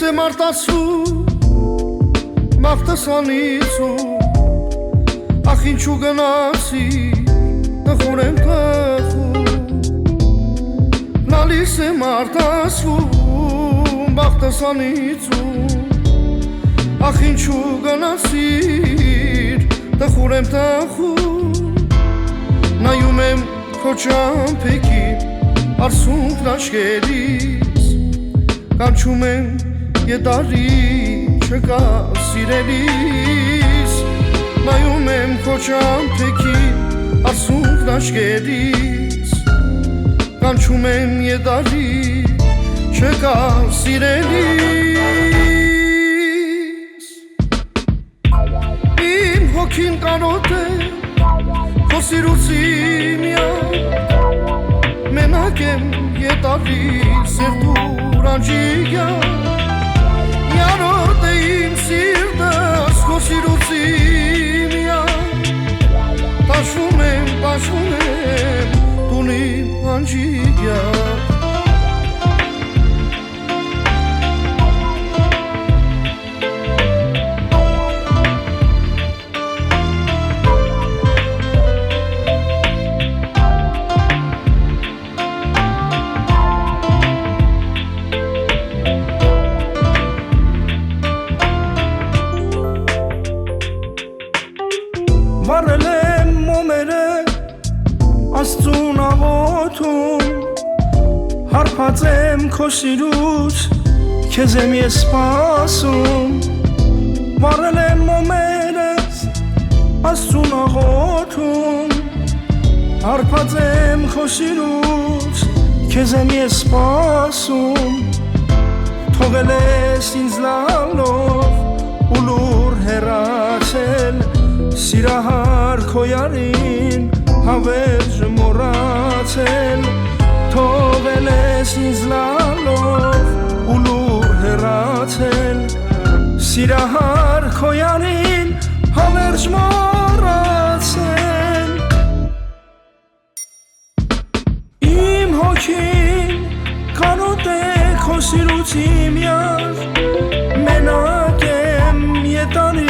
եմ արտասվում մաղթս անիցում ախ ինչու գնացի տխուր եմ տխում լալիս եմ արտասվում մաղթս անիցում ախ ինչու գնացիր տխուր եմ տխում նայում եմ քո ճամփեքի արսունքն աչքերից կանչում եմ եդարի չկա սիրելիս նայում եմ քո ճամփեքի արսունքն աչքերից կանչում եմ եդարի չկա սիրելիս իմ հոգին կարոտ է քո սիրուցի միակ մենակ եմ եդարի սերտուր անջիգա Yarot e im sirdas ko siruci mia Taşumem tunim anjigya Վարել եմ մոմերը աստծուն աղոթում Հարբած եմ քո սիրուց քեզ եմ ես սպասում Վարել եմ մոմերս աստծուն աղոթում Հարբած եմ քո սիրուց քեզ եմ ես սպասում Թողել ես ինձ լալով ու լուր հեռացել Սիրահար քո յարին հավերժ մոռացել Թողել ես ինձ լալով ու լուր հեռացել Սիրահար քո յարին հավերժ մոռացել Իմ հոգին կանոտ է քո սիրուցի միար Մենակ եմ եդանի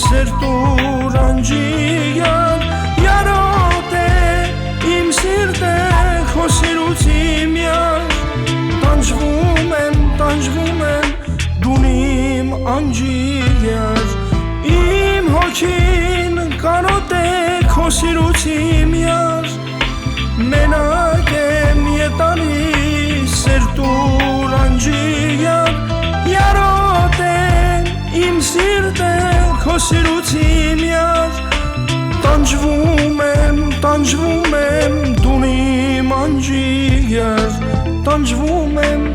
սերտուր անջիգան Yarot e im sirte քո սիրուցի միար Տանջվում եմ դուն իմ անջիգար Իմ հոգին կանոտ է քո սիրուցի միար Մենակ եմ եդանի սերտուր անջիգան Yarot e im sirte քո սիրուցի միար Տանջվում եմ դուն իմ անջիգար Տանջվում եմ